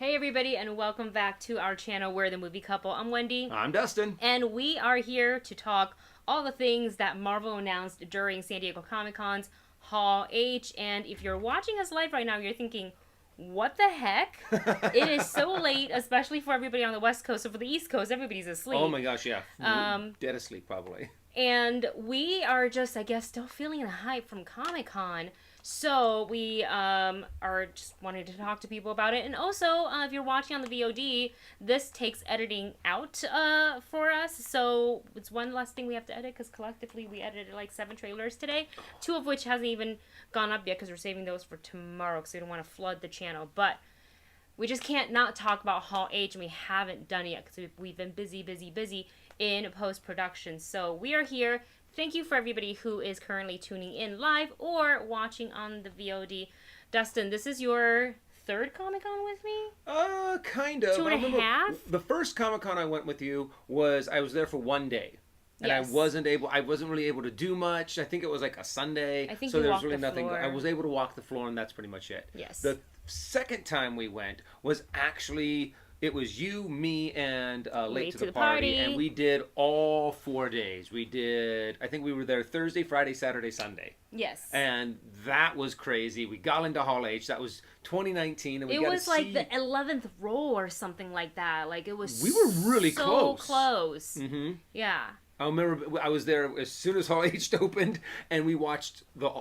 Hey everybody, and welcome back to our channel, We're the Movie Couple. I'm Wendy. I'm Dustin. And we are here to talk all the things that Marvel announced during San Diego Comic-Con's Hall H. And if you're watching us live right now, you're thinking, what the heck? It is so late, especially for everybody on the West Coast. So for the East Coast, everybody's asleep. Oh my gosh, yeah. Dead asleep, probably. And we are just, I guess, still feeling the hype from Comic-Con. So we are just wanting to talk to people about it. And also, if you're watching on the VOD, this takes editing out for us. So it's one less thing we have to edit because collectively we edited like 7 trailers today. 2 of which hasn't even gone up yet because we're saving those for tomorrow because we don't want to flood the channel. But we just can't not talk about Hall H, and we haven't done it yet because we've been busy in post-production. So we are here. Thank you for everybody who is currently tuning in live or watching on the VOD. Dustin, this is your 3rd Comic-Con with me? Kind of. 2.5? The first Comic-Con I went with you I was there for 1 day. And yes. I wasn't really able to do much. I think it was like a Sunday. I think so you there was walked really the nothing. floor. I was able to walk the floor, and that's pretty much it. Yes. The second time we went was actually, it was you, me, and Late to the Party. And we did all 4 days. I think we were there Thursday, Friday, Saturday, Sunday. Yes. And that was crazy. We got into Hall H. That was 2019. And it was like the 11th row or something like that. Like it was We were really so close. Mm-hmm. Yeah. I remember I was there as soon as Hall H opened, and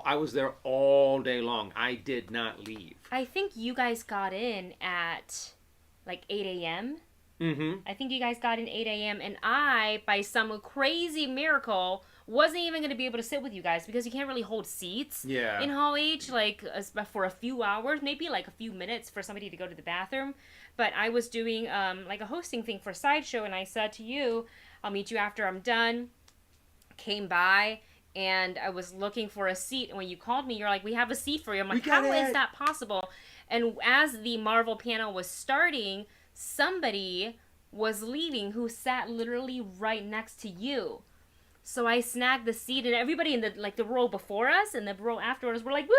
I was there all day long. I did not leave. I think you guys got in at like 8 a.m. Mm-hmm. I think you guys got in 8 a.m. and I, by some crazy miracle, wasn't even going to be able to sit with you guys because you can't really hold seats in Hall H like for a few hours, maybe like a few minutes for somebody to go to the bathroom. But I was doing like a hosting thing for Sideshow, and I said to you, I'll meet you after I'm done. Came by, and I was looking for a seat, and when you called me, you're like, we have a seat for you. I'm like, how is that possible? And as the Marvel panel was starting, somebody was leaving who sat literally right next to you. So I snagged the seat, and everybody in the row before us and the row after us were like, woo,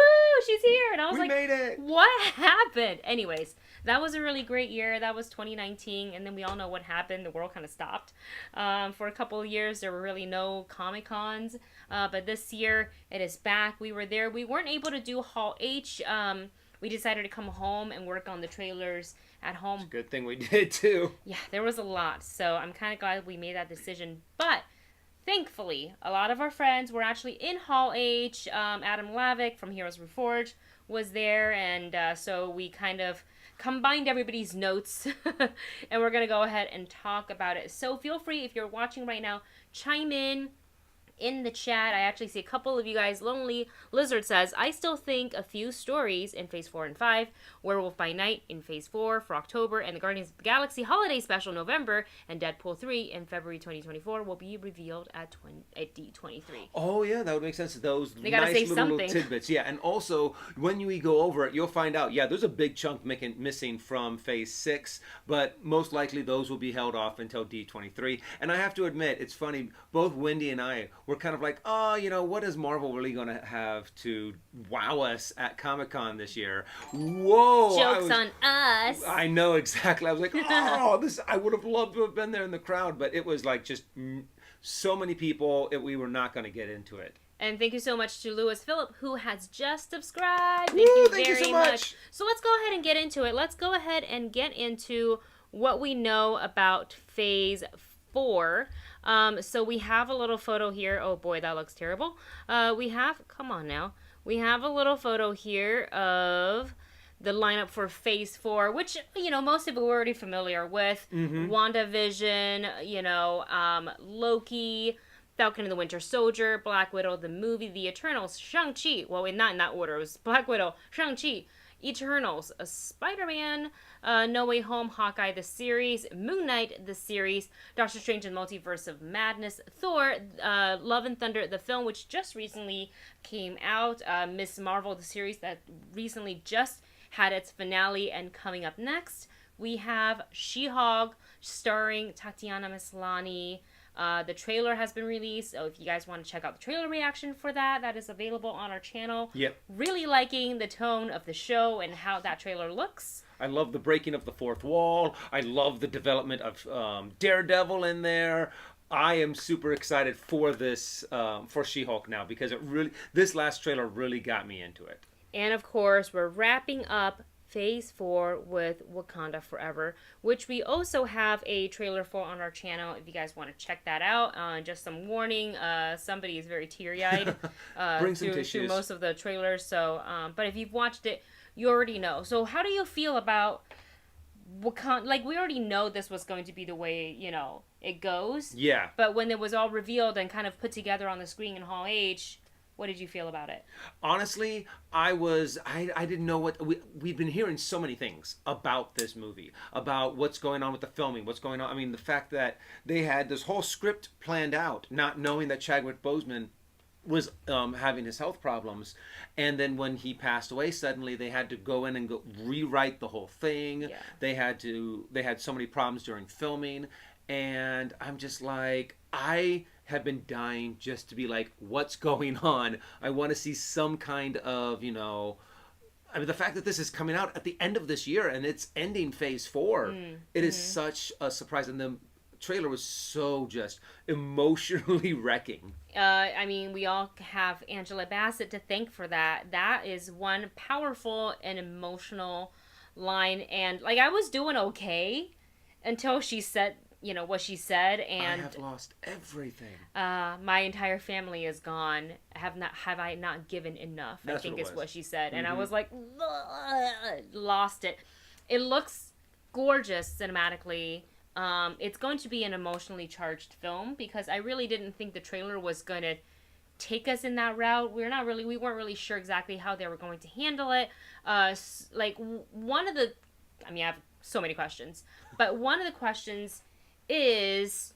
she's here. And I was we made it. What happened? Anyways, that was a really great year. That was 2019, and then we all know what happened. The world kind of stopped. For a couple of years, there were really no Comic-Cons, but this year, it is back. We were there. We weren't able to do Hall H. We decided to come home and work on the trailers at home. It's a good thing we did, too. Yeah, there was a lot, so I'm kind of glad we made that decision. But thankfully, a lot of our friends were actually in Hall H. Adam Lavick from Heroes Reforged was there, and so we kind of combined everybody's notes, and we're going to go ahead and talk about it. So feel free, if you're watching right now, chime in the chat. I actually see a couple of you guys. Lonely Lizard says, I still think a few stories in Phase 4 and 5, Werewolf by Night in Phase 4 for October, and the Guardians of the Galaxy Holiday Special November, and Deadpool 3 in February 2024 will be revealed at D23. Oh, yeah, that would make sense. Those they gotta nice say little something. tidbits. Yeah, and also, when we go over it, you'll find out, there's a big chunk missing from Phase 6, but most likely those will be held off until D23. And I have to admit, it's funny, both Wendy and I were kind of like, what is Marvel really going to have to wow us at Comic-Con this year? Whoa! Joke's on us! I know, exactly. I was like, I would have loved to have been there in the crowd, but it was like just so many people, we were not going to get into it. And thank you so much to Lewis Phillip, who has just subscribed. Thank you very so much. So let's go ahead and get into it. Let's go ahead and get into what we know about Phase 4. So we have a little photo here. Oh boy, that looks terrible. Come on now. We have a little photo here of the lineup for Phase 4, which, most people are already familiar with. Mm-hmm. WandaVision, Loki, Falcon and the Winter Soldier, Black Widow, the movie, The Eternals, Shang-Chi. Well, not in that order. It was Black Widow, Shang-Chi, Eternals, Spider-Man, No Way Home, Hawkeye the series, Moon Knight the series, Doctor Strange and Multiverse of Madness, Thor, Love and Thunder the film, which just recently came out, Ms. Marvel the series that recently just had its finale, and coming up next, we have She-Hulk starring Tatiana Maslany, The trailer has been released, so if you guys want to check out the trailer reaction for that, that is available on our channel. Yep. Really liking the tone of the show and how that trailer looks. I love the breaking of the fourth wall. I love the development of Daredevil in there. I am super excited for this, for She-Hulk now, because this last trailer really got me into it. And of course, we're wrapping up Phase 4 with Wakanda Forever, which we also have a trailer for on our channel if you guys want to check that out. Just some warning, somebody is very teary-eyed through most of the trailers. So, but if you've watched it, you already know. So how do you feel about Wakanda? Like, we already know this was going to be the way, it goes. Yeah. But when it was all revealed and kind of put together on the screen in Hall H, what did you feel about it? Honestly, I didn't know what... We've been hearing so many things about this movie, about what's going on with the filming, what's going on. I mean, the fact that they had this whole script planned out, not knowing that Chadwick Boseman was having his health problems. And then when he passed away, suddenly they had to go in and rewrite the whole thing. Yeah. They had so many problems during filming. And I'm just like, I have been dying just to be like, what's going on? I want to see some kind of, I mean, the fact that this is coming out at the end of this year and it's ending Phase 4, it is such a surprise. And the trailer was so just emotionally wrecking. I mean, we all have Angela Bassett to thank for that. That is one powerful and emotional line. And, like, I was doing okay until she said... what she said, and I have lost everything. My entire family is gone. Have I not given enough? That's I think is what she said. And I was like, lost it. It looks gorgeous cinematically. It's going to be an emotionally charged film because I really didn't think the trailer was going to take us in that route. We weren't really sure exactly how they were going to handle it. I have so many questions, but one of the questions is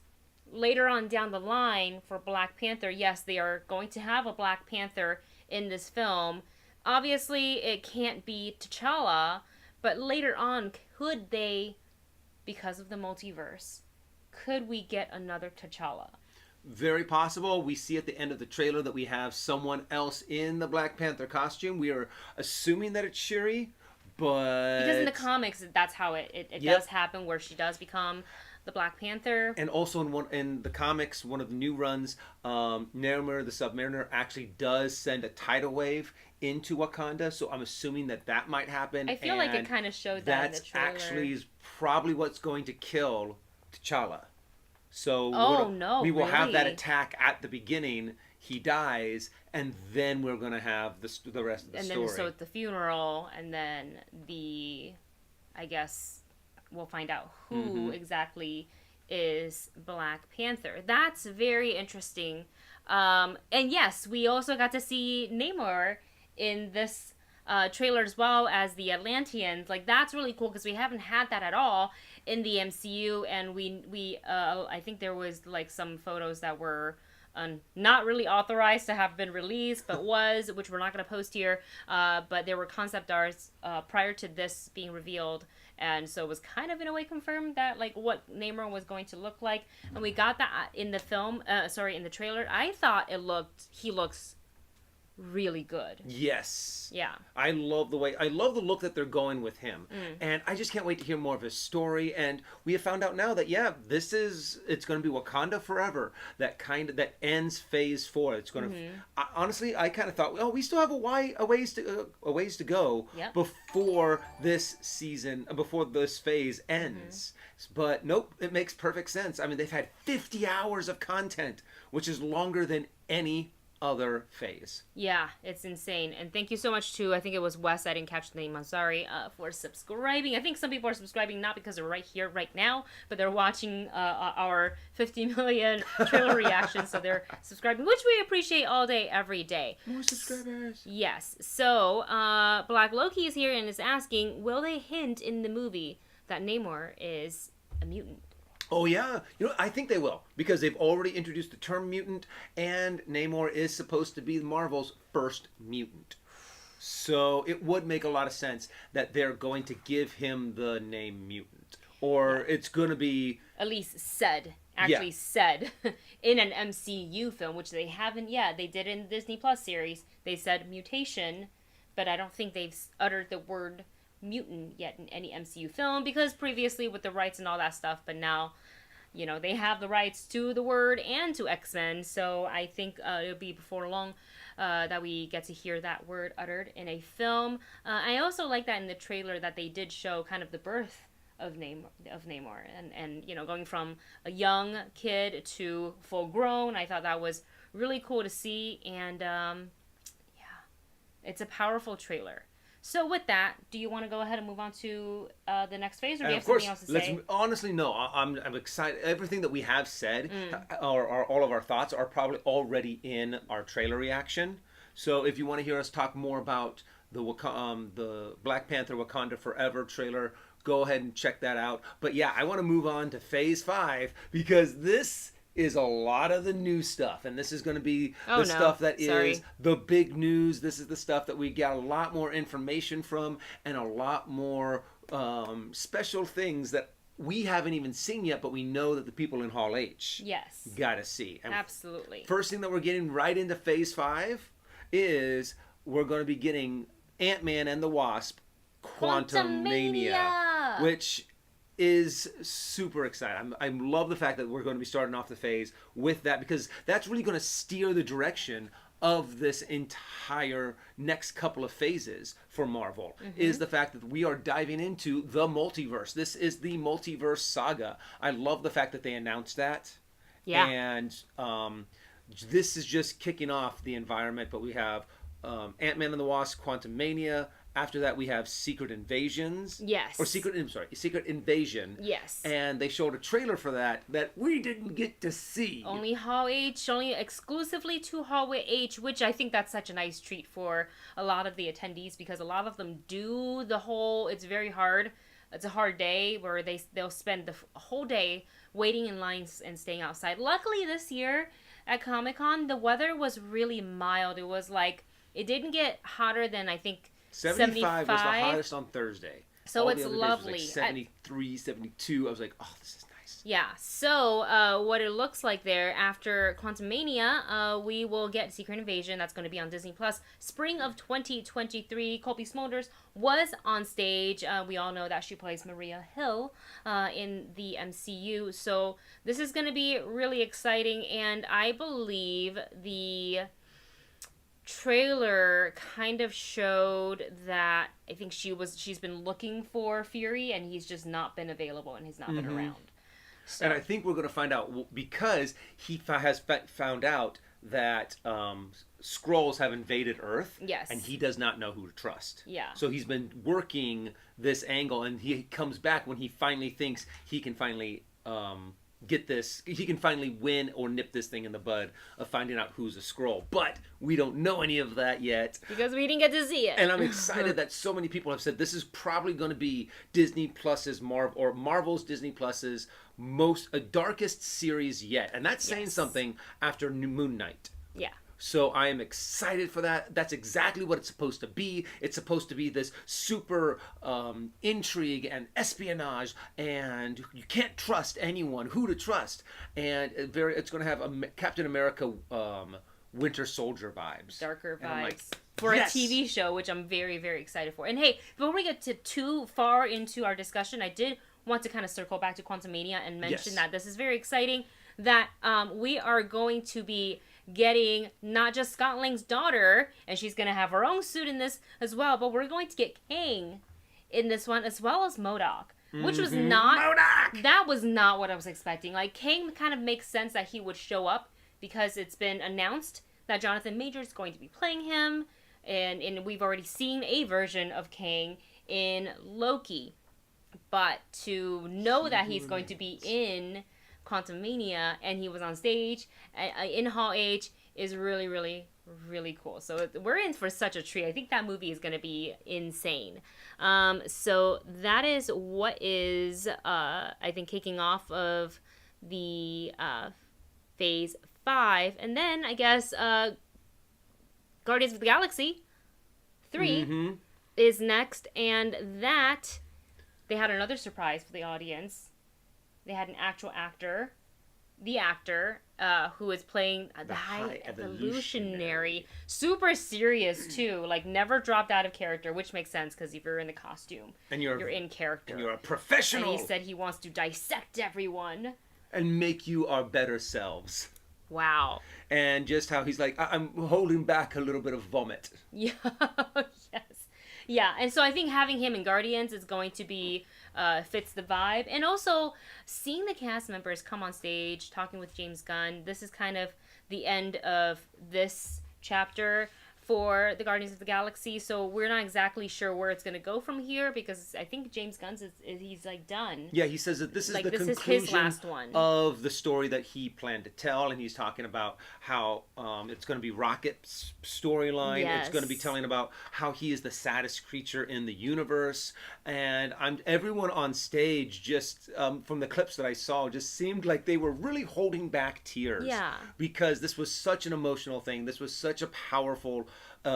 later on down the line for Black Panther. Yes, they are going to have a Black Panther in this film. Obviously, it can't be T'Challa, but later on, could they, because of the multiverse, could we get another T'Challa? Very possible. We see at the end of the trailer that we have someone else in the Black Panther costume. We are assuming that it's Shuri, but... Because in the comics, that's how it does happen, where she does become... the Black Panther. And also in the comics, one of the new runs, Namor the Submariner actually does send a tidal wave into Wakanda, so I'm assuming that might happen. I feel like it kind of showed that in the trailer. That actually is probably what's going to kill T'Challa. So we will have that attack at the beginning. He dies, and then we're going to have the rest of the story. And then so at the funeral, and then I guess... we'll find out who exactly is Black Panther. That's very interesting. And yes, we also got to see Namor in this trailer as well as the Atlanteans. Like, that's really cool because we haven't had that at all in the MCU. And we I think there was like some photos that were not really authorized to have been released, but which we're not going to post here. But there were concept arts prior to this being revealed. And so it was kind of in a way confirmed that like what Namor was going to look like. And we got that in the film, in the trailer. I thought he looks really good. Yes. Yeah. I love the look that they're going with him. And I just can't wait to hear more of his story. And we have found out now that, it's going to be Wakanda Forever. That ends Phase 4. It's going to, honestly, I kind of thought, well, we still have a ways to go before this season, before this phase ends. But nope, it makes perfect sense. I mean, they've had 50 hours of content, which is longer than any other phase. Yeah, it's insane. And thank you so much to, I think it was Wes, I didn't catch the name, I'm sorry, for subscribing. I think some people are subscribing not because they're right here, right now, but they're watching our 50 million trailer reactions, so they're subscribing, which we appreciate all day, every day. More subscribers. Yes. So, Black Loki is here and is asking, will they hint in the movie that Namor is a mutant? Oh, yeah. I think they will, because they've already introduced the term mutant, and Namor is supposed to be Marvel's first mutant. So it would make a lot of sense that they're going to give him the name mutant. Or it's going to be... At least said actually said in an MCU film, which they haven't yet. They did in the Disney Plus series. They said mutation, but I don't think they've uttered the word mutant yet in any MCU film, because previously with the rights and all that stuff, but now, you know, they have the rights to the word and to X-Men, so I think it'll be before long that we get to hear that word uttered in a film. I also like that in the trailer that they did show kind of the birth of Namor, and you know, going from a young kid to full grown. I thought that was really cool to see, and yeah, it's a powerful trailer. So with that, do you want to go ahead and move on to the next phase, or do you have something else to say? Honestly, no. I'm excited. Everything that we have said, or all of our thoughts, are probably already in our trailer reaction. So if you want to hear us talk more about the Black Panther Wakanda Forever trailer, go ahead and check that out. But yeah, I want to move on to Phase 5, because this is a lot of the new stuff, and this is going to be stuff that is the big news. This is the stuff that we got a lot more information from, and a lot more special things that we haven't even seen yet, but we know that the people in Hall H gotta see. And absolutely. First thing that we're getting right into Phase 5 is we're going to be getting Ant-Man and the Wasp Quantumania, which is super exciting. I love the fact that we're going to be starting off the phase with that, because that's really going to steer the direction of this entire next couple of phases for Marvel, is the fact that we are diving into the multiverse. This is the multiverse saga. I love the fact that they announced that. Yeah. And this is just kicking off the environment, but we have Ant-Man and the Wasp Quantumania. After that, we have Secret Invasions. Yes. Or Secret Invasion. Yes. And they showed a trailer for that we didn't get to see. Only Hall H, only exclusively to Hall H, which I think that's such a nice treat for a lot of the attendees, because a lot of them do the whole, it's very hard. It's a hard day where they'll spend the whole day waiting in lines and staying outside. Luckily this year at Comic-Con, the weather was really mild. It was like, it didn't get hotter than, I think, 75 was the hottest on Thursday. So it's lovely. Like 73, 72. I was like, oh, this is nice. Yeah. So what it looks like there, after Quantumania, we will get Secret Invasion. That's going to be on Disney Plus. Spring of 2023. Colby Smulders was on stage. We all know that she plays Maria Hill in the MCU. So this is going to be really exciting. And I believe the trailer kind of showed that I think she's been looking for Fury, and he's just not been available, and he's not been around. So. And I think we're going to find out, because he has found out that Skrulls have invaded Earth. Yes. And he does not know who to trust. Yeah. So he's been working this angle, and he comes back when he finally thinks he can finally get this, he can finally win or nip this thing in the bud of finding out who's a Skrull. But we don't know any of that yet, because we didn't get to see it. And I'm excited that so many people have said this is probably going to be Disney Plus's Marvel's Disney Plus's most darkest series yet, and that's saying something after Moon Knight. Yeah. So I am excited for that. That's exactly what it's supposed to be. It's supposed to be this super intrigue and espionage, and you can't trust anyone, who to trust. And it's going to have a Captain America Winter Soldier vibes. Darker vibes. Like, for a TV show, which I'm very, very excited for. And hey, before we get too far into our discussion, I did want to kind of circle back to Quantumania and mention that this is very exciting, that we are going to be getting not just Scott Lang's daughter, and she's going to have her own suit in this as well, but we're going to get Kang in this one, as well as MODOK, which was not... MODOK! That was not what I was expecting. Like, Kang kind of makes sense that he would show up, because it's been announced that Jonathan Majors is going to be playing him, and we've already seen a version of Kang in Loki. But to know that he's going to be in Quantumania, and he was on stage in Hall H, is really, really, really cool. So we're in for such a treat. I think that movie is going to be insane. So that is what is, I think, kicking off of the Phase 5. And then, I guess, Guardians of the Galaxy 3 is next. And that, they had another surprise for the audience. They had an actual actor the actor who is playing the High Evolutionary. Super serious, too. Like, never dropped out of character, which makes sense, because if you're in the costume, and you're in character. And you're a professional. And he said he wants to dissect everyone. And make you our better selves. Wow. And just how he's like, I'm holding back a little bit of vomit. Yeah, yes. Yeah, and so I think having him in Guardians is going to be, fits the vibe. And also, seeing the cast members come on stage, talking with James Gunn, this is kind of the end of this chapter for the Guardians of the Galaxy, so we're not exactly sure where it's going to go from here, because I think James Gunn he's like done. Yeah, he says that this is like, the conclusion is his last one of the story that he planned to tell, and he's talking about how it's going to be Rocket's storyline. Yes. It's going to be telling about how he is the saddest creature in the universe, and everyone on stage just from the clips that I saw just seemed like they were really holding back tears. Yeah. Because this was such an emotional thing. This was such a powerful but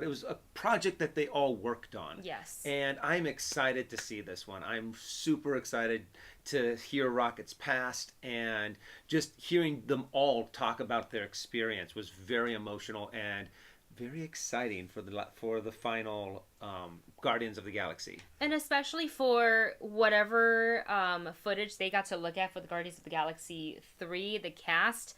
it was a project that they all worked on. Yes. And I'm excited to see this one. I'm super excited to hear Rocket's past, and just hearing them all talk about their experience was very emotional and very exciting for the final Guardians of the Galaxy. And especially for whatever footage they got to look at for the Guardians of the Galaxy 3, the cast,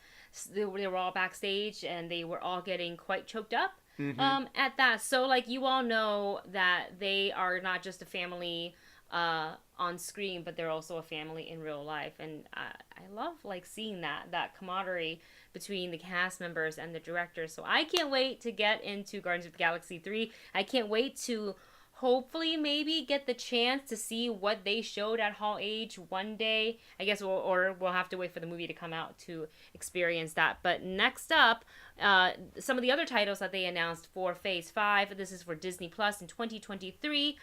they were all backstage and they were all getting quite choked up at that. So, like, you all know that they are not just a family on screen, but they're also a family in real life. And I love, like, seeing that camaraderie between the cast members and the directors. So I can't wait to get into Guardians of the Galaxy 3. I can't wait to hopefully maybe get the chance to see what they showed at Hall H one day. I guess we'll have to wait for the movie to come out to experience that. But next up, some of the other titles that they announced for Phase 5. This is for Disney Plus in 2023.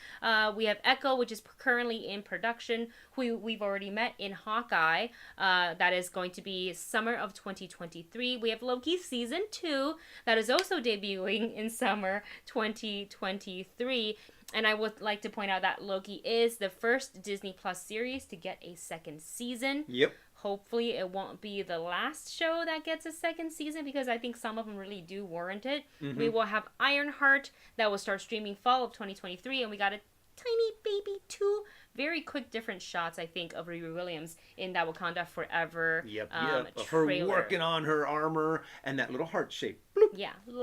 We have Echo, which is currently in production, who we've already met in Hawkeye. That is going to be summer of 2023. We have Loki Season 2, that is also debuting in summer 2023. And I would like to point out that Loki is the first Disney Plus series to get a second season. Yep. Hopefully it won't be the last show that gets a second season, because I think some of them really do warrant it. We will have Ironheart that will start streaming fall of 2023, and we got a tiny baby 2 very quick different shots, I think, of Riri Williams in that Wakanda Forever her working on her armor, and that little heart shape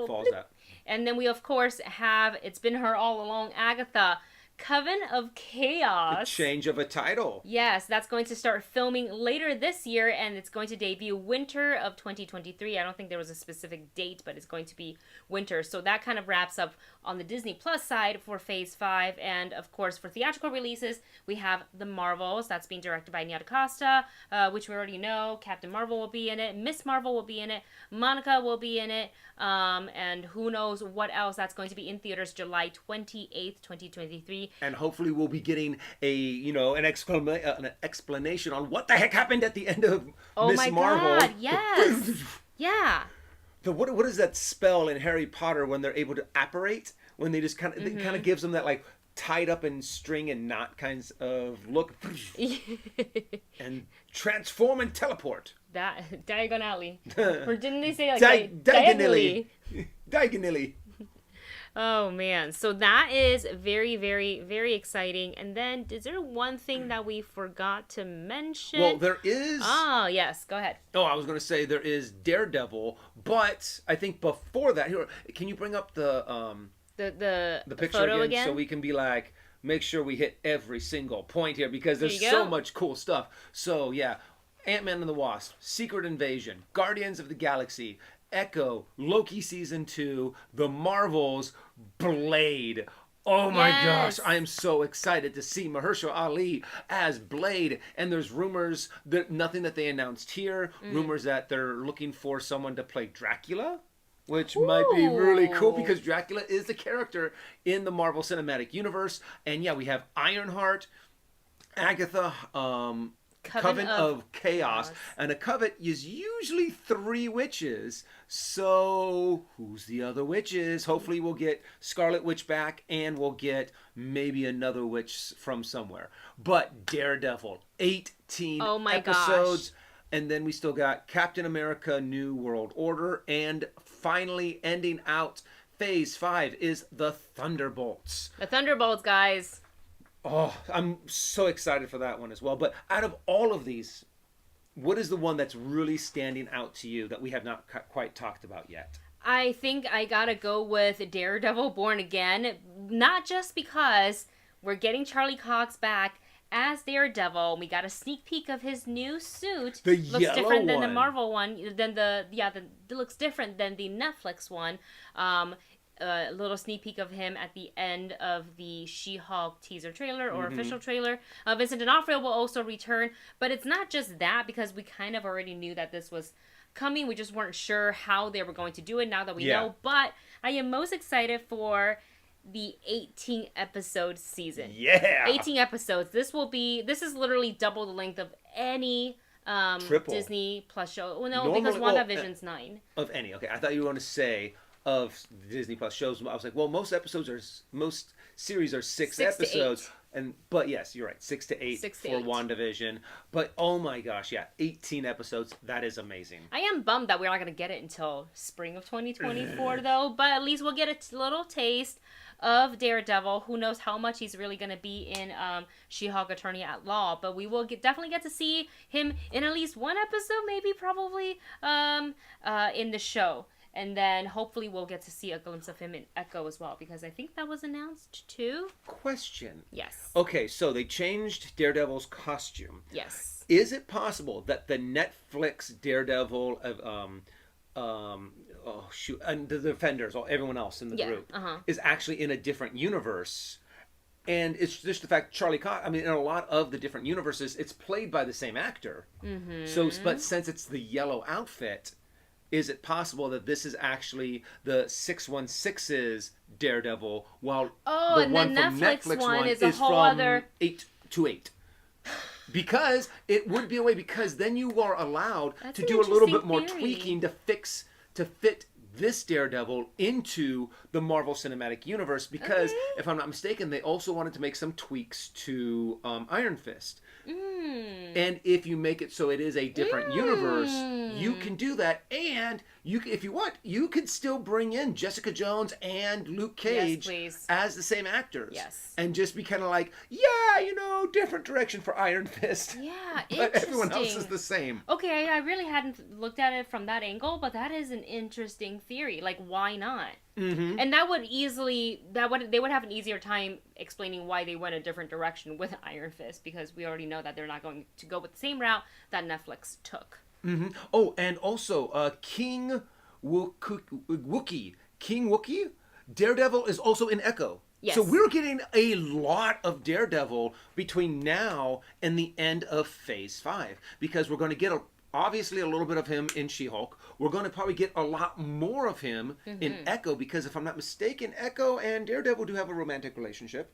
falls out. And then we, of course, have It's Been Her All Along, Agatha, Coven of Chaos. The change of a title. Yes, that's going to start filming later this year, and it's going to debut winter of 2023. I don't think there was a specific date, but it's going to be winter. So that kind of wraps up on the Disney Plus side for Phase 5. And, of course, for theatrical releases, we have The Marvels. That's being directed by Nia DaCosta, which we already know. Captain Marvel will be in it. Miss Marvel will be in it. Monica will be in it. And who knows what else. That's going to be in theaters July 28th, 2023. And hopefully we'll be getting an explanation on what the heck happened at the end of Miss Marvel. Oh my God, yes. Yeah. What is that spell in Harry Potter when they're able to apparate? When they just it kind of gives them that, like, tied up in string and knot kinds of look. And transform and teleport. That diagonally. Or didn't they say, like, diagonally? Diagonally. Oh, man. So that is very, very, very exciting. And then, is there one thing that we forgot to mention? Well, there is... Oh, yes. Go ahead. Oh, I was going to say there is Daredevil, but I think before that... Here, can you bring up the picture photo again? So we can be like, make sure we hit every single point here, because there's so much cool stuff. So, yeah. Ant-Man and the Wasp, Secret Invasion, Guardians of the Galaxy, Echo, Loki Season 2, The Marvels, Blade. Oh my gosh, I am so excited to see Mahershala Ali as Blade. And there's rumors, that nothing that they announced here, rumors that they're looking for someone to play Dracula, which might be really cool, because Dracula is the character in the Marvel Cinematic Universe. And yeah, we have Ironheart, Agatha, Coven of Chaos. And a coven is usually 3 witches. So who's the other witches? Hopefully we'll get Scarlet Witch back, and we'll get maybe another witch from somewhere. But Daredevil, 8 18 oh my episodes. Gosh. And then we still got Captain America New World Order. And finally ending out Phase 5 is the Thunderbolts. The Thunderbolts, guys. Oh, I'm so excited for that one as well. But out of all of these, what is the one that's really standing out to you that we have not quite talked about yet? I think I gotta go with Daredevil Born Again. Not just because we're getting Charlie Cox back as Daredevil. We got a sneak peek of his new suit. The looks yellow different than one. the Marvel one. It looks different than the Netflix one. A little sneak peek of him at the end of the She-Hulk teaser trailer or official trailer. Vincent D'Onofrio will also return, but it's not just that, because we kind of already knew that this was coming. We just weren't sure how they were going to do it now that we know. But I am most excited for the 18 episode season. Yeah. 18 episodes. This is literally double the length of any Disney Plus show. Well, no, normally, because WandaVision's 9. Of any. Okay, I thought you were going to say of Disney Plus shows. I was like, well, most series are 6 episodes. But yes, you're right. 6 to 8 for WandaVision. But oh my gosh, 18 episodes. That is amazing. I am bummed that we're not going to get it until spring of 2024 though. But at least we'll get a little taste of Daredevil. Who knows how much he's really going to be in She-Hulk Attorney at Law. But we will definitely get to see him in at least one episode, maybe probably in the show. And then hopefully we'll get to see a glimpse of him in Echo as well, because I think that was announced too. Question. Yes. Okay, so they changed Daredevil's costume. Yes. Is it possible that the Netflix Daredevil and the Defenders, or everyone else in the group, is actually in a different universe? And it's just the fact Charlie Cox, I mean, in a lot of the different universes, it's played by the same actor. Mm-hmm. So, but since it's the yellow outfit, is it possible that this is actually the 616's Daredevil, while the one from Netflix one is whole from other 828? Because it would be a way, because then you are allowed That's to an do a little bit interesting more theory. tweaking to fit this Daredevil into the Marvel Cinematic Universe. Because if I'm not mistaken, they also wanted to make some tweaks to Iron Fist. And if you make it so it is a different universe, you can do that. And you, if you want, you could still bring in Jessica Jones and Luke Cage as the same actors. Yes. And just be kind of like, different direction for Iron Fist. Yeah, but everyone else is the same. Okay, I really hadn't looked at it from that angle, but that is an interesting theory. Like, why not? Mm-hmm. And that would they would have an easier time explaining why they went a different direction with Iron Fist, because we already know that they're not going to go with the same route that Netflix took. Mm-hmm. Oh, and also King Wookie, Daredevil is also in Echo. Yes. So we're getting a lot of Daredevil between now and the end of Phase 5, because we're going to get obviously a little bit of him in She-Hulk. We're going to probably get a lot more of him in Echo, because if I'm not mistaken, Echo and Daredevil do have a romantic relationship.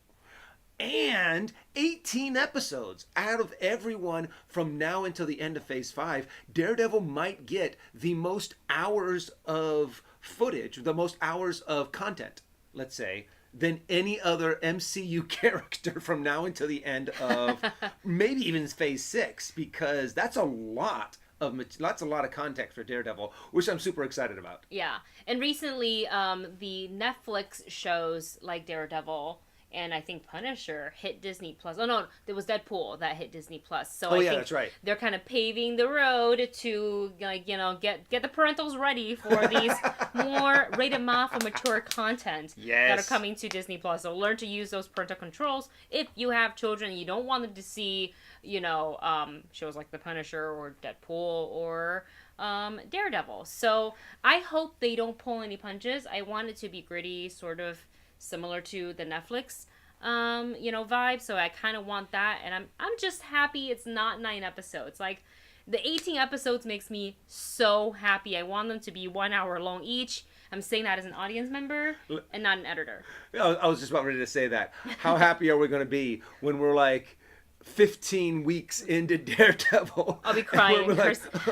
And 18 episodes out of everyone from now until the end of Phase 5, Daredevil might get the most hours of footage, the most hours of content, let's say, than any other MCU character from now until the end of maybe even Phase 6, because that's a lot of content for Daredevil, which I'm super excited about. Yeah, and recently the Netflix shows like Daredevil and I think Punisher hit Disney Plus. Oh no, there was Deadpool that hit Disney Plus. So I think that's right. They're kind of paving the road to get the parentals ready for these more rated M for mature content that are coming to Disney Plus. So learn to use those parental controls if you have children and you don't want them to see shows like The Punisher or Deadpool or Daredevil. So I hope they don't pull any punches. I want it to be gritty, sort of similar to the Netflix vibe, so I kind of want that, and I'm just happy it's not 9 episodes. Like, the 18 episodes makes me so happy. I want them to be 1 hour long each. I'm saying that as an audience member and not an editor. I was just about ready to say that. How happy are we going to be when we're like 15 weeks into Daredevil? I'll be crying.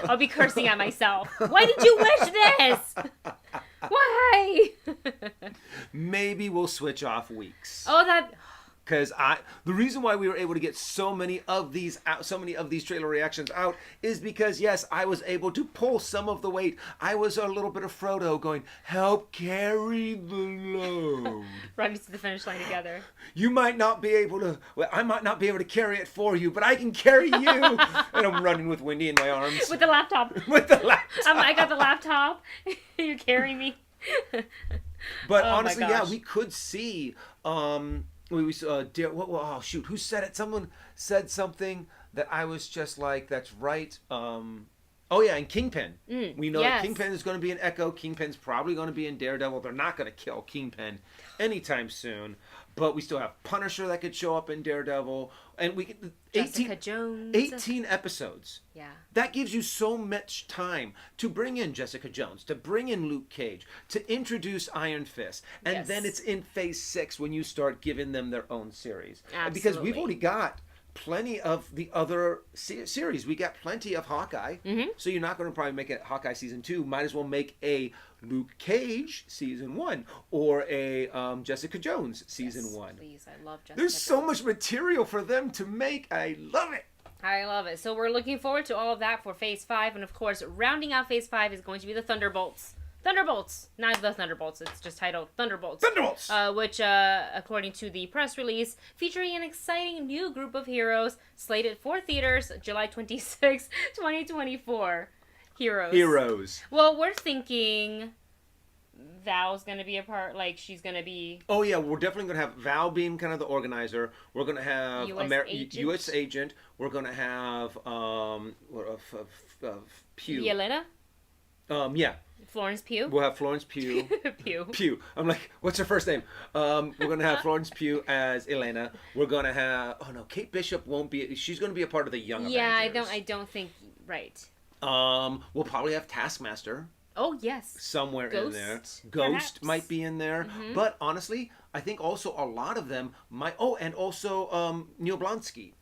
I'll be cursing at myself. Why did you wish this? Why? Maybe we'll switch off weeks. Oh, that... Because the reason why we were able to get so many of these trailer reactions out is because, yes, I was able to pull some of the weight. I was a little bit of Frodo going, help carry the load. Running to the finish line together. You might not be able to, I might not be able to carry it for you, but I can carry you. And I'm running with Wendy in my arms. With the laptop. With the laptop. I got the laptop. You're carrying me. But honestly, yeah, we could see, who said it? Someone said something that I was just like, that's right. And Kingpin. We know that Kingpin is going to be in Echo. Kingpin's probably going to be in Daredevil. They're not going to kill Kingpin anytime soon. But we still have Punisher that could show up in Daredevil. And we can... Jessica Jones. 18 episodes. Yeah. That gives you so much time to bring in Jessica Jones, to bring in Luke Cage, to introduce Iron Fist. And then it's in Phase 6 when you start giving them their own series. Absolutely. Because we've already got plenty of the other series. We got plenty of Hawkeye. So you're not going to probably make a Hawkeye season 2. Might as well make a Luke Cage season 1 or a Jessica Jones season 1. Please, I love Jessica. There's so much material for them to make. I love it. I love it. So we're looking forward to all of that for Phase 5. And of course, rounding out Phase 5 is going to be the Thunderbolts. Thunderbolts! Not the Thunderbolts, it's just titled Thunderbolts. Thunderbolts! Which, according to the press release, featuring an exciting new group of heroes slated for theaters July 26, 2024. Heroes. Well, we're thinking Val's gonna be a part, like, she's gonna be... Oh, yeah, we're definitely gonna have Val being kind of the organizer. We're gonna have U.S. Agent. We're gonna have, Pugh. Yelena? Yeah. Florence Pugh? We'll have Florence Pugh. Pugh. I'm like, what's her first name? We're going to have Florence Pugh as Elena. We're going to have... Oh, no, Kate Bishop won't be... She's going to be a part of the Young Avengers. Yeah, I don't think... Right. We'll probably have Taskmaster. Oh, yes. Somewhere in there. Ghost might be in there. But honestly, I think also a lot of them might... Oh, and also Neil Blonsky.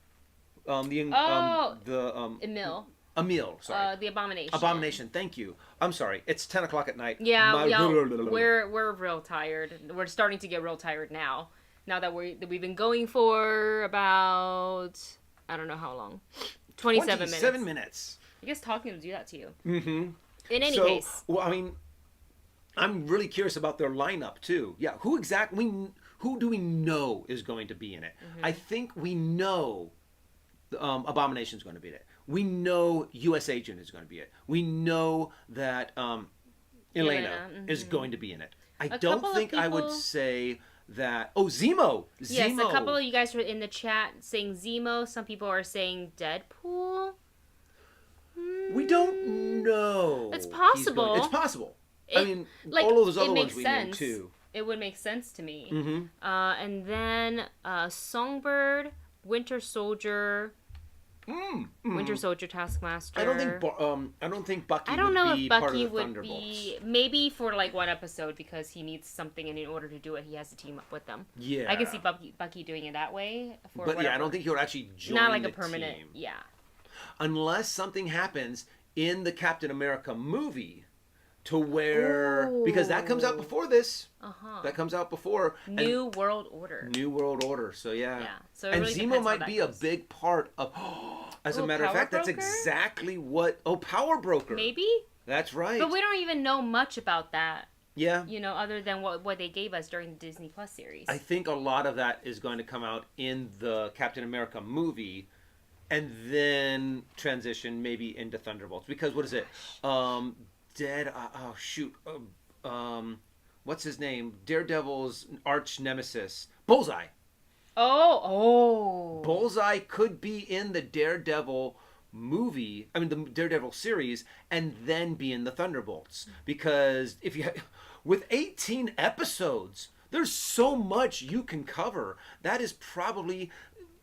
Emil, sorry. The Abomination. Abomination, thank you. I'm sorry. It's 10 o'clock at night. Yeah, we're real tired. We're starting to get real tired now. Now that we've been going for about, I don't know how long. 27 minutes. I guess talking will do that to you. In any case. Well, I mean, I'm really curious about their lineup, too. Yeah, who do we know is going to be in it? I think we know Abomination's going to be in it. We know U.S. Agent is going to be it. We know that Elena is going to be in it. I don't think I would say that... Oh, Zemo! Yes, a couple of you guys were in the chat saying Zemo. Some people are saying Deadpool. We don't know. It's possible. It's possible. I mean, all of those other ones we knew, too. It would make sense to me. And then Songbird, Winter Soldier... Winter Soldier, Taskmaster. I don't think Bucky would be part of the Thunderbolts. I don't know if Bucky would be... Maybe for like one episode because he needs something, and in order to do it, he has to team up with them. Yeah. I can see Bucky doing it that way. Yeah, I don't think he would actually join Not like a permanent team. Yeah. Unless something happens in the Captain America movie to where... Ooh. Because that comes out before this. That comes out before. New World Order. So, yeah. So and really Zemo might be a big part of... As a matter of fact, that's exactly what... Oh, Power Broker. Maybe? That's right. But we don't even know much about that. Yeah. You know, other than what they gave us during the Disney Plus series. I think a lot of that is going to come out in the Captain America movie and then transition maybe into Thunderbolts. Because what is it? What's his name? Daredevil's arch nemesis. Bullseye. Oh. Bullseye could be in the Daredevil movie, the Daredevil series, and then be in the Thunderbolts. Because with 18 episodes, there's so much you can cover. That is probably...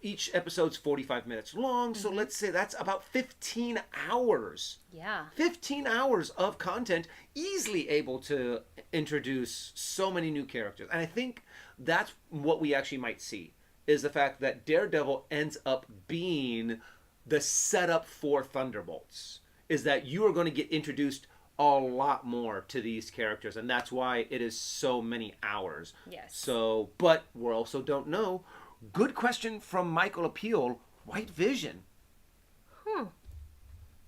Each episode's 45 minutes long, so let's say that's about 15 hours. Yeah. 15 hours of content, easily able to introduce so many new characters. And I think that's what we actually might see, is the fact that Daredevil ends up being the setup for Thunderbolts. Is that you are going to get introduced a lot more to these characters, and that's why it is so many hours. Yes. So, but we also don't know Good question from Michael Appeal. White Vision.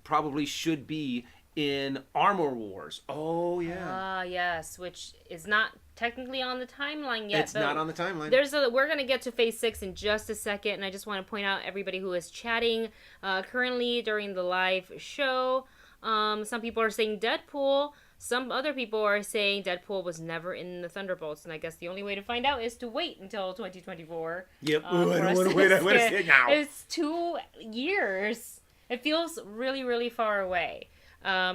Probably should be in Armor Wars. Oh, yeah. Ah, yes, which is not technically on the timeline yet. It's not on the timeline. We're going to get to Phase 6 in just a second, and I just want to point out everybody who is chatting currently during the live show. Some people are saying Deadpool. Some other people are saying Deadpool was never in the Thunderbolts, and I guess the only way to find out is to wait until 2024. Yep. I don't want to wait. I want to see it now. It's 2 years. It feels really, really far away.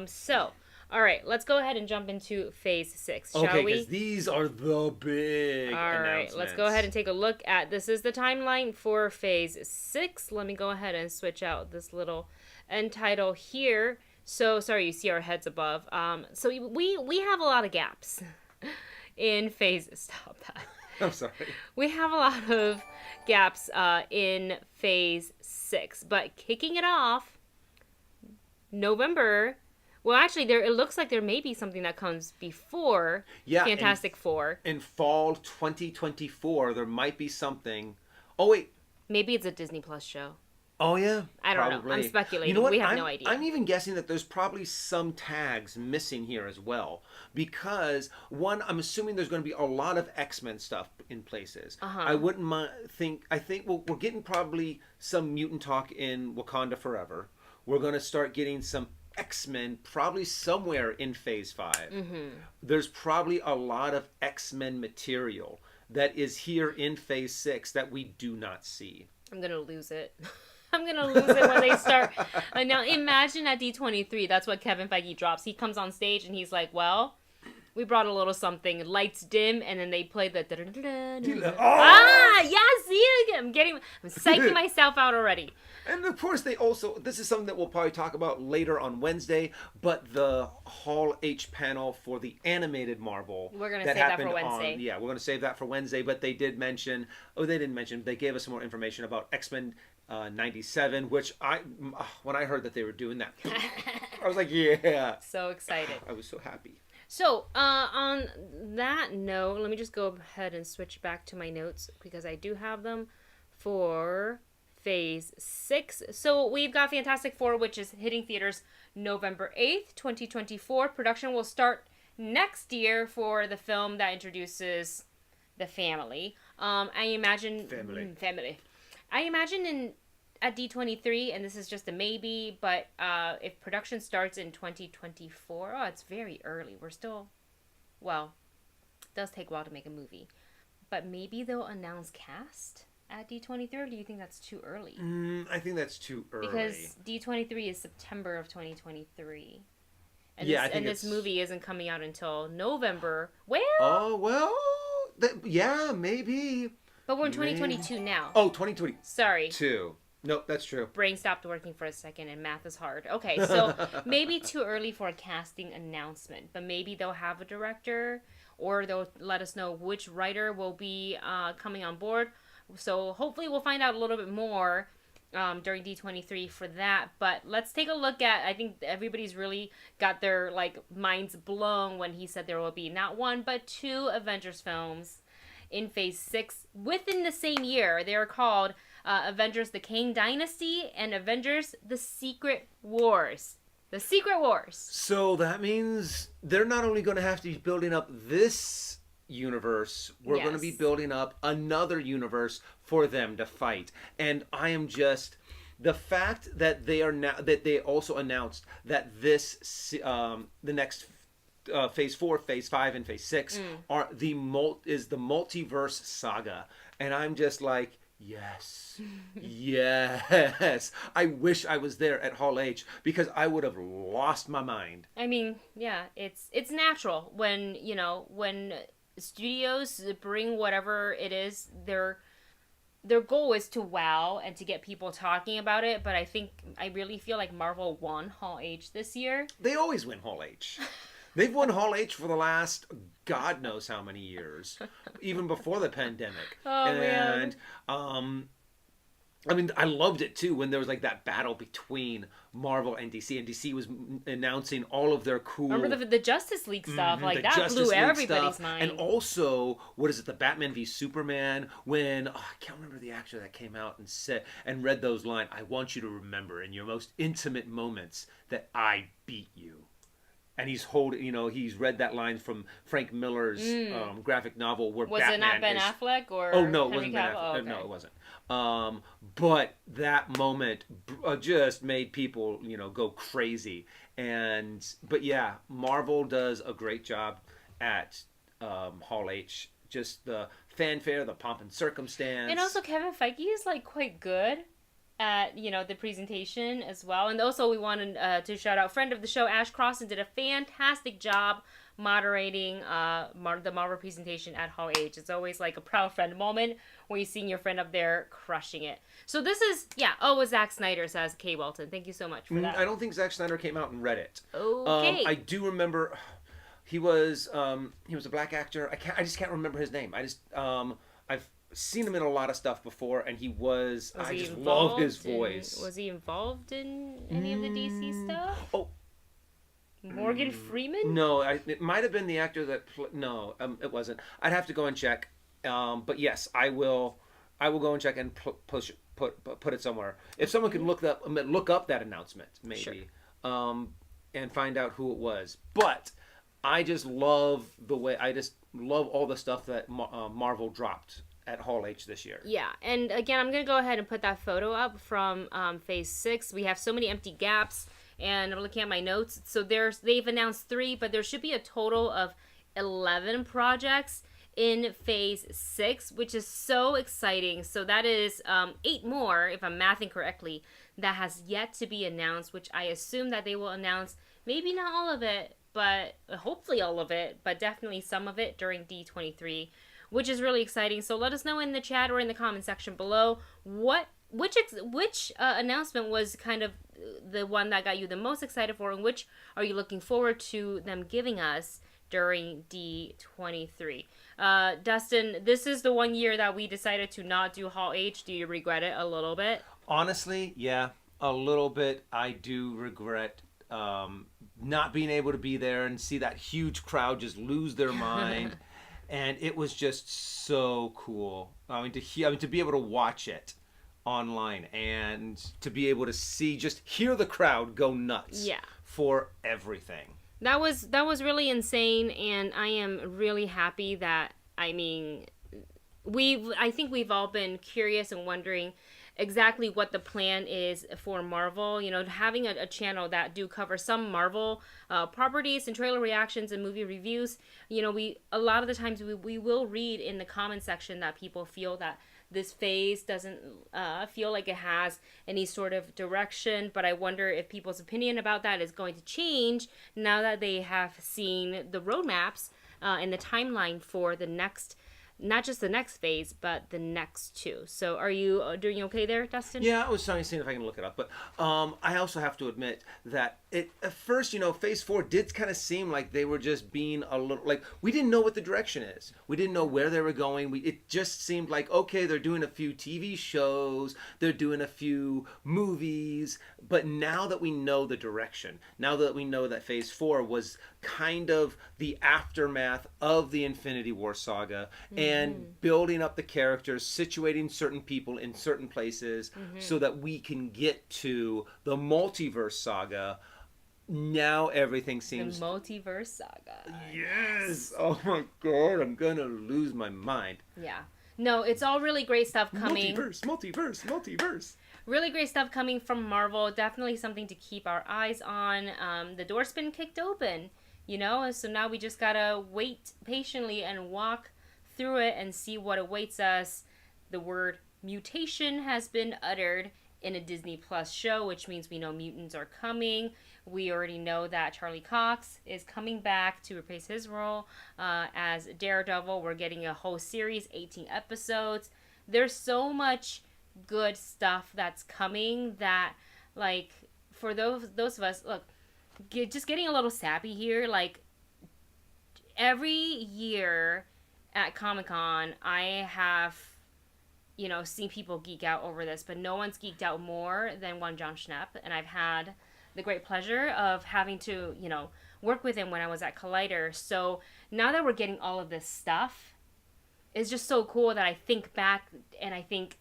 So, all right, let's go ahead and jump into Phase 6, shall we? Okay, because these are the big announcements. All right, let's go ahead and take a look at, this is the timeline for Phase 6. Let me go ahead and switch out this little end title here. So, sorry, you see our heads above. So we have a lot of gaps in Phase, stop that. I'm sorry. We have a lot of gaps in Phase 6, but kicking it off, November. Well, actually, it looks like there may be something that comes before Fantastic Four. In fall 2024, there might be something. Oh, wait. Maybe it's a Disney Plus show. Oh, yeah. I don't know. I'm speculating. You know what? We have no idea. I'm even guessing that there's probably some tags missing here as well. Because, one, I'm assuming there's going to be a lot of X-Men stuff in places. I wouldn't I think we're getting probably some mutant talk in Wakanda Forever. We're going to start getting some X-Men probably somewhere in Phase 5. There's probably a lot of X-Men material that is here in Phase 6 that we do not see. I'm going to lose it. I'm going to lose it when they start. Now, imagine at D23, that's what Kevin Feige drops. He comes on stage and he's like, well, we brought a little something. Lights dim, and then they play the... Yes, see it again. I'm psyching myself out already. And of course, this is something that we'll probably talk about later on Wednesday, but the Hall H panel for the animated Marvel. We're going to save that for Wednesday. We're going to save that for Wednesday, but they did mention, they gave us some more information about X-Men 97, which when I heard that they were doing that, I was like, yeah. So excited. I was so happy. So, on that note, let me just go ahead and switch back to my notes because I do have them for Phase 6. So, we've got Fantastic Four, which is hitting theaters November 8th, 2024. Production will start next year for the film that introduces the family. I imagine... Family. I imagine at D23, and this is just a maybe, but if production starts in 2024, it's very early. We're still, well, it does take a while to make a movie. But maybe they'll announce cast at D23, or do you think that's too early? I think that's too early. Because D23 is September of 2023. And this movie isn't coming out until November. Well... Oh, well, yeah, maybe. But we're in 2022 now. Oh, 2020. Sorry. Nope, that's true. Brain stopped working for a second and math is hard. Okay, so maybe too early for a casting announcement, but maybe they'll have a director or they'll let us know which writer will be coming on board. So hopefully we'll find out a little bit more during D23 for that. But let's take a look at, I think everybody's really got their minds blown when he said there will be not 1 but 2 Avengers films in Phase 6 within the same year. They are called Avengers the Kang Dynasty and Avengers the Secret Wars. The Secret Wars. So that means they're not only going to have to be building up this universe, we're going to be building up another universe for them to fight. And I am just... The fact that they are now... That they also announced that this... the next... Phase 4, Phase 5, and Phase 6 are the multiverse saga. And I'm just like... Yes. Yes. I wish I was there at Hall H because I would have lost my mind. I mean, yeah, it's natural when, when studios bring whatever it is, their goal is to wow and to get people talking about it, but I really feel like Marvel won Hall H this year. They always win Hall H. They've won Hall H for the last God knows how many years, even before the pandemic. Oh, man. I mean, I loved it too when there was like that battle between Marvel and DC, and DC was announcing all of their cool. Remember the Justice League stuff? Like that blew everybody's mind. And also, what is it? The Batman v Superman. When I can't remember the actor that came out and said and read those lines. I want you to remember in your most intimate moments that I beat you. And he's he's read that line from Frank Miller's graphic novel where was Batman it not Ben Affleck or? Oh no, it wasn't Ben Affleck. Oh, okay. No, it wasn't. But that moment just made people, go crazy. But yeah, Marvel does a great job at Hall H. Just the fanfare, the pomp and circumstance. And also Kevin Feige is like quite good at the presentation as well. And also we wanted to shout out friend of the show Ash Crossan did a fantastic job moderating the Marvel presentation at Hall H. It's always like a proud friend moment where you're seeing your friend up there crushing it. So this is Zack Snyder, says Kay Welton. Thank you so much for that. I don't think Zack Snyder came out and read it. Okay. I do remember he was a black actor. I just can't remember his name. I've seen him in a lot of stuff before, and I just love his voice. Was he involved in any of the DC stuff? Oh, Morgan Freeman? No, it might have been the actor that. No, it wasn't. I'd have to go and check. But yes, I will go and check and put it somewhere. If someone can look up that announcement, maybe, sure. And find out who it was. But I just love all the stuff that Marvel dropped at Hall H this year. Yeah, and again, I'm going to go ahead and put that photo up from Phase 6. We have so many empty gaps, and I'm looking at my notes. So they've announced 3, but there should be a total of 11 projects in Phase 6, which is so exciting. So that is 8 more, if I'm mathing correctly, that has yet to be announced, which I assume that they will announce, maybe not all of it, but hopefully all of it, but definitely some of it during D23. Which is really exciting. So let us know in the chat or in the comment section below which announcement was kind of the one that got you the most excited for, and which are you looking forward to them giving us during D23. Dustin, this is the one year that we decided to not do Hall H. Do you regret it a little bit? Honestly, yeah, a little bit. I do regret not being able to be there and see that huge crowd just lose their mind. And it was just so cool. To be able to watch it online and to be able to hear the crowd go nuts. Yeah. For everything. That was really insane, and I am really happy that I think we've all been curious and wondering exactly what the plan is for Marvel. Having a channel that do cover some Marvel properties and trailer reactions and movie reviews. A lot of the times we will read in the comment section that people feel that this phase doesn't feel like it has any sort of direction, but I wonder if people's opinion about that is going to change now that they have seen the roadmaps and the timeline for the next, not just the next phase, but the next 2. So are you doing okay there, Dustin? Yeah, I was trying to see if I can look it up. But I also have to admit that at first, Phase 4 did kind of seem like they were just being a little, like, we didn't know what the direction is. We didn't know where they were going. It just seemed like, okay, they're doing a few TV shows, they're doing a few movies. But now that we know the direction, now that we know that Phase 4 was kind of the aftermath of the Infinity War saga, and building up the characters, situating certain people in certain places so that we can get to the multiverse saga. Now everything seems... The multiverse saga. Yes! Oh my god, I'm gonna lose my mind. Yeah. No, it's all really great stuff coming. Multiverse. Really great stuff coming from Marvel. Definitely something to keep our eyes on. The door's been kicked open, so now we just gotta wait patiently and walk through it and see what awaits us. The word mutation has been uttered in a Disney Plus show, which means we know mutants are coming. We already know that Charlie Cox is coming back to replace his role as Daredevil. We're getting a whole series, 18 episodes. There's so much good stuff that's coming that, like, for those of us, look, just getting a little sappy here, like, every year at Comic-Con, I have seen people geek out over this, but no one's geeked out more than one John Schnepp, and I've had the great pleasure of having to, work with him when I was at Collider. So now that we're getting all of this stuff, it's just so cool that I think back and I think,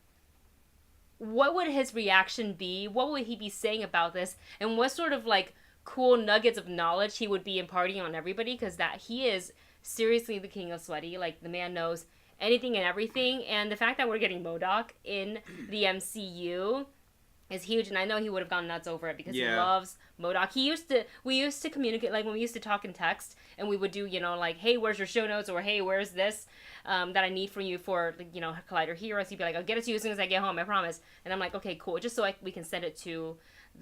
what would his reaction be? What would he be saying about this? And what sort of like cool nuggets of knowledge he would be imparting on everybody? Because that he is seriously the king of sweaty. Like, the man knows anything and everything. And the fact that we're getting MODOK in the MCU is huge, and I know he would have gone nuts over it because he loves MODOK. We used to communicate, like when we used to talk in text, and we would do, like, hey, where's your show notes, or hey, where's this that I need from you for, Collider Heroes. He'd be like, I'll get it to you as soon as I get home, I promise. And I'm like, okay, cool, just so we can send it to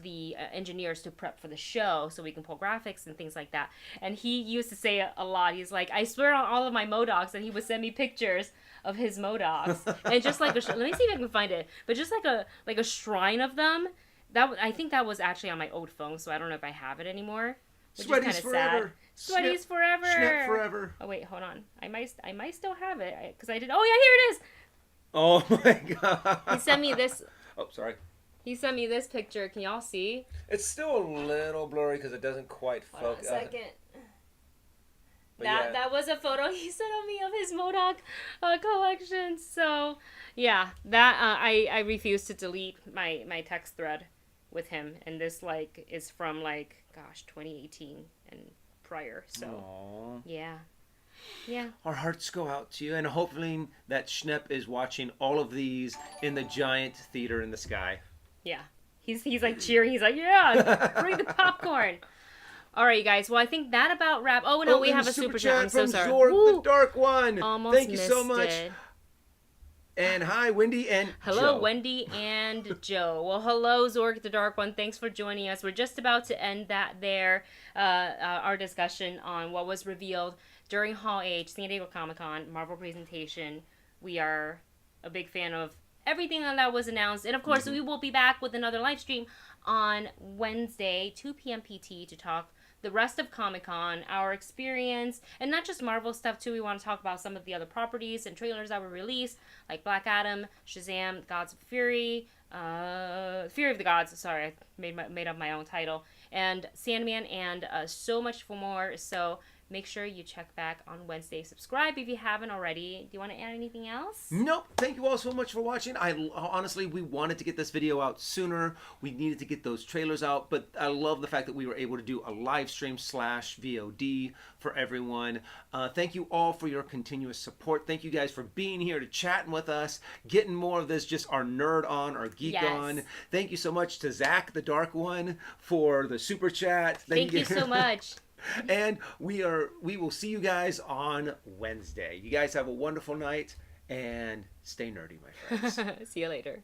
the engineers to prep for the show so we can pull graphics and things like that. And he used to say a lot. He's like, I swear on all of my MODOKs, and he would send me pictures of his MODOKs, and just like let me see if I can find it, but just like a shrine of them. I think that was actually on my old phone, so I don't know if I have it anymore. Sweaty's forever. Sweaty's forever. Schnepp forever. Oh wait, hold on. I might still have it because I did. Oh yeah, here it is. Oh my god. He sent me this. Oh, sorry. He sent me this picture. Can y'all see? It's still a little blurry because it doesn't quite focus. Hold on a second. That was a photo he sent of me of his MODOK collection. So, yeah, that I refuse to delete my text thread with him. And this, like, is from, like, gosh, 2018 and prior. So, aww. Yeah. Yeah. Our hearts go out to you, and hopefully that Schnepp is watching all of these in the giant theater in the sky. Yeah. He's like cheering. He's like, yeah, bring the popcorn. All right, you guys. Well, I think that about wrap. Oh no, we have a super chat. I'm so sorry. Zorg, the Dark One. Almost Thank you so much. It. And hi, Wendy and hello, Joe. Wendy and Joe. Well, hello, Zorg, the Dark One. Thanks for joining us. We're just about to end our discussion on what was revealed during Hall H, San Diego Comic-Con, Marvel presentation. We are a big fan of everything that was announced. And, of course, we will be back with another live stream on Wednesday, 2 p.m. PT, to talk the rest of Comic-Con, our experience, and not just Marvel stuff, too. We want to talk about some of the other properties and trailers that were released, like Black Adam, Shazam, Gods of Fury, Fury of the Gods, sorry, I made up my own title, and Sandman, and so much more. So make sure you check back on Wednesday. Subscribe if you haven't already. Do you want to add anything else? Nope. Thank you all so much for watching. Honestly, we wanted to get this video out sooner. We needed to get those trailers out, but I love the fact that we were able to do a live stream / VOD for everyone. Thank you all for your continuous support. Thank you guys for being here to chatting with us, getting more of this, just our nerd on, our geek on. Thank you so much to Zach, the Dark One, for the super chat. Thank you so much. And we will see you guys on Wednesday. You guys have a wonderful night and stay nerdy, my friends. See you later.